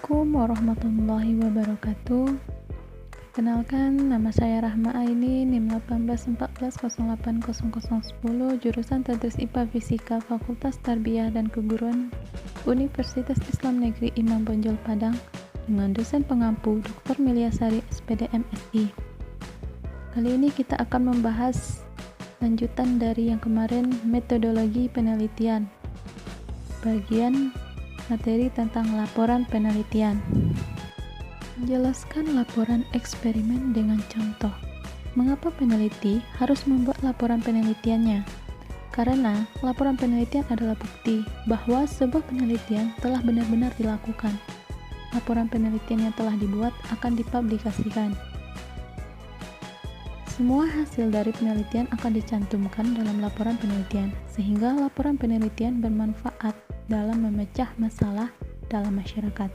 Assalamualaikum warahmatullahi wabarakatuh. Perkenalkan, nama saya Rahma Aini, NIM 1814080010, jurusan Tadris IPA Fisika, Fakultas Tarbiyah dan Keguruan, Universitas Islam Negeri Imam Bonjol Padang, dengan dosen pengampu Dr. Miliasari SPD MSI. Kali ini kita akan membahas lanjutan dari yang kemarin, metodologi penelitian. Bagian materi tentang laporan penelitian. Menjelaskan laporan eksperimen dengan contoh. Mengapa peneliti harus membuat laporan penelitiannya? Karena laporan penelitian adalah bukti bahwa sebuah penelitian telah benar-benar dilakukan. Laporan penelitian yang telah dibuat akan dipublikasikan. Semua hasil dari penelitian akan dicantumkan dalam laporan penelitian, sehingga laporan penelitian bermanfaat dalam memecah masalah dalam masyarakat.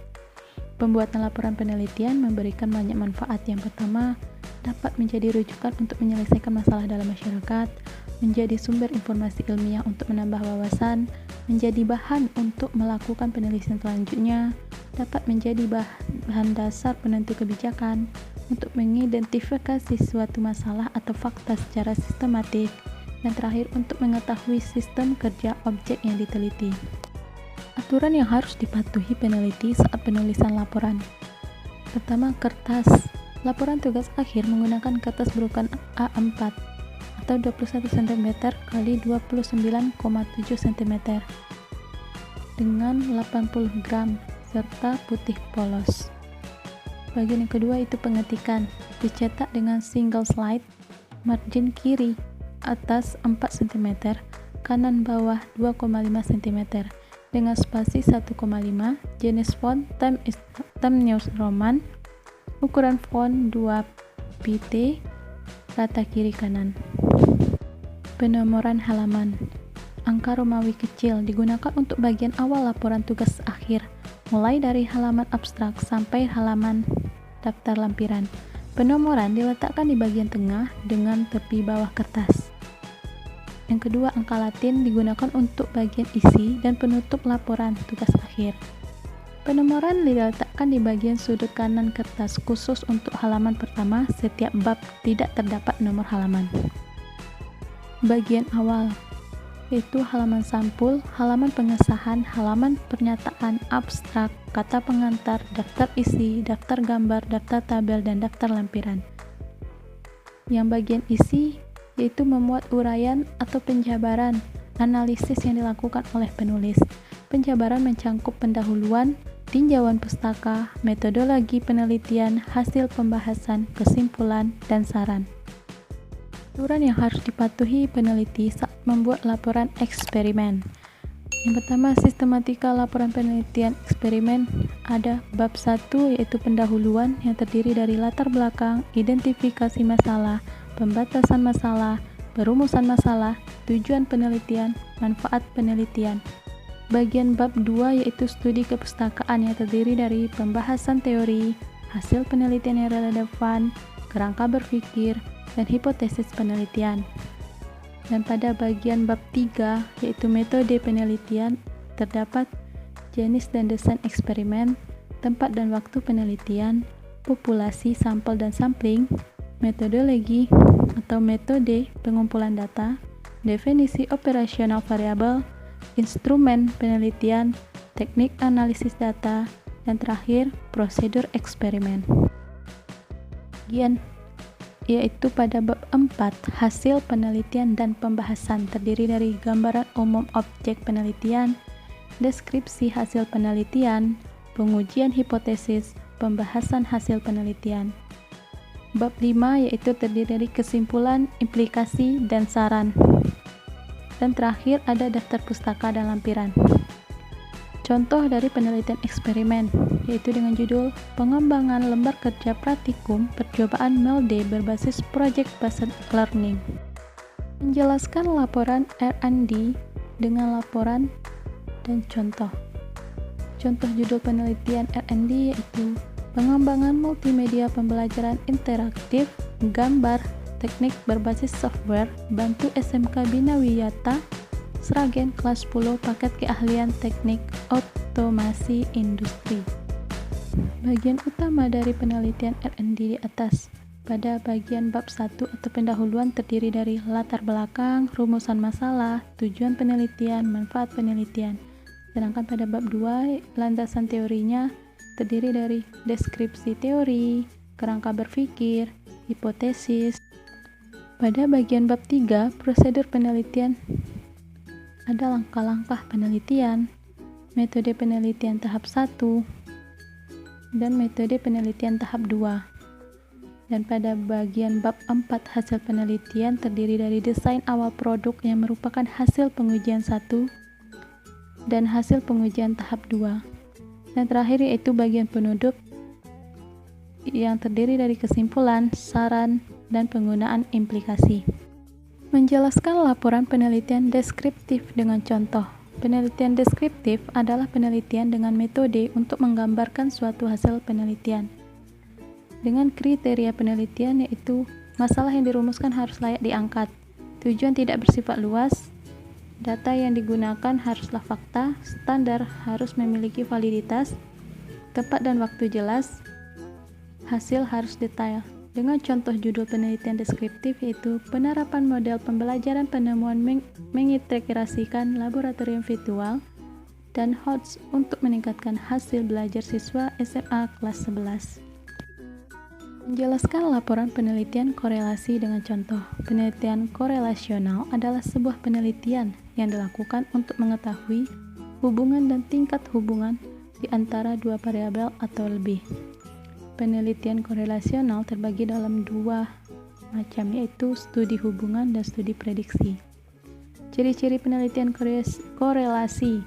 Pembuatan laporan penelitian memberikan banyak manfaat. Yang pertama, dapat menjadi rujukan untuk menyelesaikan masalah dalam masyarakat, menjadi sumber informasi ilmiah untuk menambah wawasan, menjadi bahan untuk melakukan penelitian selanjutnya, dapat menjadi bahan dasar penentu kebijakan, untuk mengidentifikasi suatu masalah atau fakta secara sistematik, dan terakhir untuk mengetahui sistem kerja objek yang diteliti. Aturan yang harus dipatuhi peneliti saat penulisan laporan. Pertama, kertas. Laporan tugas akhir menggunakan kertas berukuran A4 atau 21 cm x 29,7 cm dengan 80 gram serta putih polos. Bagian yang kedua itu pengetikan. Dicetak dengan single slide, margin kiri atas 4 cm, kanan bawah 2,5 cm. Dengan spasi 1,5, jenis font Times New Roman, ukuran font 2 pt, rata kiri kanan. Penomoran halaman. Angka Romawi kecil digunakan untuk bagian awal laporan tugas akhir, mulai dari halaman abstrak sampai halaman daftar lampiran. Penomoran diletakkan di bagian tengah dengan tepi bawah kertas. Yang kedua, angka Latin digunakan untuk bagian isi dan penutup laporan tugas akhir. Penomoran diletakkan di bagian sudut kanan kertas khusus untuk halaman pertama. Setiap bab tidak terdapat nomor halaman. Bagian awal yaitu halaman sampul, halaman pengesahan, halaman pernyataan, abstrak, kata pengantar, daftar isi, daftar gambar, daftar tabel, dan daftar lampiran. Yang bagian isi yaitu memuat uraian atau penjabaran analisis yang dilakukan oleh penulis. Penjabaran mencangkup pendahuluan, tinjauan pustaka, metodologi penelitian, hasil pembahasan, kesimpulan, dan saran. Aturan yang harus dipatuhi peneliti saat membuat laporan eksperimen. Yang pertama, sistematika laporan penelitian eksperimen. Ada bab 1 yaitu pendahuluan yang terdiri dari latar belakang, identifikasi masalah, pembatasan masalah, perumusan masalah, tujuan penelitian, manfaat penelitian. Bagian bab 2 yaitu studi kepustakaan yang terdiri dari pembahasan teori, hasil penelitian yang relevan, kerangka berpikir, dan hipotesis penelitian. Dan pada bagian bab 3 yaitu metode penelitian, terdapat jenis dan desain eksperimen, tempat dan waktu penelitian, populasi, sampel dan sampling, metodologi atau metode pengumpulan data, definisi operasional variabel, instrumen penelitian, teknik analisis data, dan terakhir prosedur eksperimen. Bagian yaitu pada bab 4 hasil penelitian dan pembahasan, terdiri dari gambaran umum objek penelitian, deskripsi hasil penelitian, pengujian hipotesis, pembahasan hasil penelitian. Bab 5 yaitu terdiri dari kesimpulan, implikasi, dan saran. Dan terakhir ada daftar pustaka dan lampiran. Contoh dari penelitian eksperimen yaitu dengan judul Pengembangan Lembar Kerja Praktikum Percobaan MELD berbasis Project Based Learning. Menjelaskan laporan R&D dengan laporan dan contoh. Contoh judul penelitian R&D yaitu Pengembangan multimedia pembelajaran interaktif, gambar, teknik berbasis software, bantu SMK Bina Wiyata, Sragen kelas 10 paket keahlian teknik otomasi industri. Bagian utama dari penelitian R&D di atas. Pada bagian bab 1 atau pendahuluan terdiri dari latar belakang, rumusan masalah, tujuan penelitian, manfaat penelitian. Sedangkan pada bab 2, landasan teorinya terdiri dari deskripsi teori, kerangka berpikir, hipotesis. Pada bagian bab 3, prosedur penelitian ada langkah-langkah penelitian, metode penelitian tahap 1, dan metode penelitian tahap 2. Dan pada bagian bab 4, hasil penelitian terdiri dari desain awal produk yang merupakan hasil pengujian 1 dan hasil pengujian tahap 2. Dan terakhir yaitu bagian penutup yang terdiri dari kesimpulan, saran, dan penggunaan implikasi. Menjelaskan laporan penelitian deskriptif dengan contoh. Penelitian deskriptif adalah penelitian dengan metode untuk menggambarkan suatu hasil penelitian. Dengan kriteria penelitian yaitu masalah yang dirumuskan harus layak diangkat, tujuan tidak bersifat luas, data yang digunakan haruslah fakta, standar harus memiliki validitas, tepat dan waktu jelas, hasil harus detail. Dengan contoh judul penelitian deskriptif yaitu penerapan model pembelajaran penemuan mengintegrasikan laboratorium virtual dan HOTS untuk meningkatkan hasil belajar siswa SMA kelas 11. Menjelaskan laporan penelitian korelasi dengan contoh. Penelitian korelasional adalah sebuah penelitian yang dilakukan untuk mengetahui hubungan dan tingkat hubungan di antara dua variabel atau lebih. Penelitian korelasional terbagi dalam dua macam, yaitu studi hubungan dan studi prediksi. Ciri-ciri penelitian korelasi.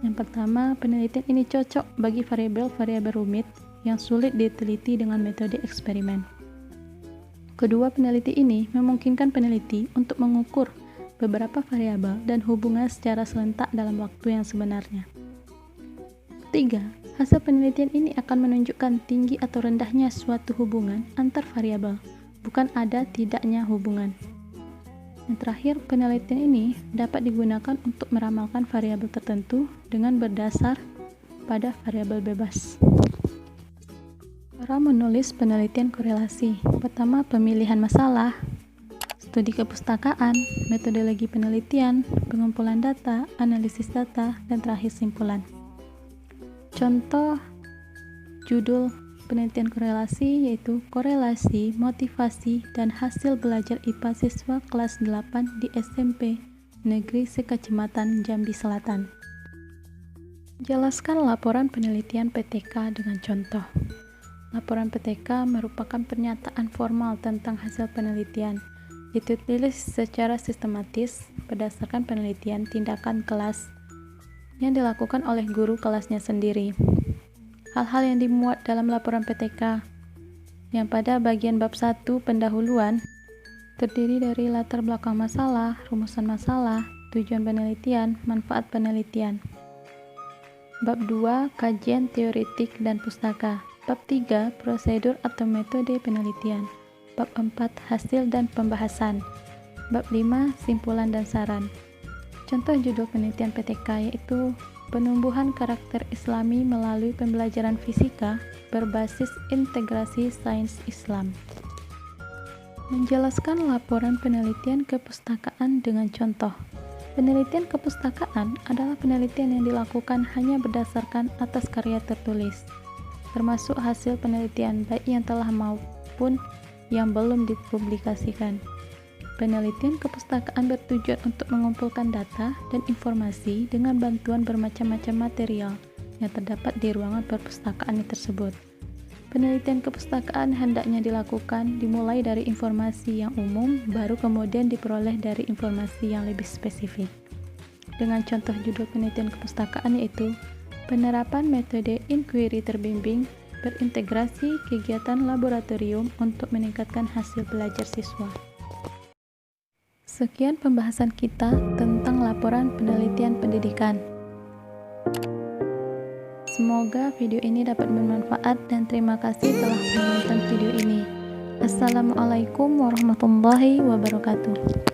Yang pertama, penelitian ini cocok bagi variabel-variabel rumit yang sulit diteliti dengan metode eksperimen. Kedua, peneliti ini memungkinkan peneliti untuk mengukur beberapa variabel dan hubungan secara serentak dalam waktu yang sebenarnya. Ketiga, hasil penelitian ini akan menunjukkan tinggi atau rendahnya suatu hubungan antar variabel, bukan ada tidaknya hubungan. Yang terakhir, penelitian ini dapat digunakan untuk meramalkan variabel tertentu dengan berdasar pada variabel bebas. Cara menulis penelitian korelasi. Pertama, pemilihan masalah, studi kepustakaan, metodologi penelitian, pengumpulan data, analisis data, dan terakhir simpulan. Contoh judul penelitian korelasi yaitu korelasi, motivasi, dan hasil belajar IPA siswa kelas 8 di SMP Negeri Sekecamatan Jambi Selatan. Jelaskan laporan penelitian PTK dengan contoh. Laporan PTK merupakan pernyataan formal tentang hasil penelitian. Ditulis secara sistematis berdasarkan penelitian tindakan kelas yang dilakukan oleh guru kelasnya sendiri. Hal-hal yang dimuat dalam laporan PTK yang pada bagian bab 1 pendahuluan terdiri dari latar belakang masalah, rumusan masalah, tujuan penelitian, manfaat penelitian. Bab 2 kajian teoretik dan pustaka. Bab 3 prosedur atau metode penelitian. Bab 4 hasil dan pembahasan. Bab 5 simpulan dan saran. Contoh judul penelitian PTK yaitu penumbuhan karakter Islami melalui pembelajaran fisika berbasis integrasi sains Islam. Menjelaskan laporan penelitian kepustakaan dengan contoh. Penelitian kepustakaan adalah penelitian yang dilakukan hanya berdasarkan atas karya tertulis, termasuk hasil penelitian baik yang telah maupun yang belum dipublikasikan. Penelitian kepustakaan bertujuan untuk mengumpulkan data dan informasi dengan bantuan bermacam-macam material yang terdapat di ruangan perpustakaan tersebut. Penelitian kepustakaan hendaknya dilakukan dimulai dari informasi yang umum, baru kemudian diperoleh dari informasi yang lebih spesifik. Dengan contoh judul penelitian kepustakaan yaitu penerapan metode inquiry terbimbing berintegrasi kegiatan laboratorium untuk meningkatkan hasil belajar siswa. Sekian pembahasan kita tentang laporan penelitian pendidikan. Semoga video ini dapat bermanfaat dan terima kasih telah menonton video ini. Assalamualaikum warahmatullahi wabarakatuh.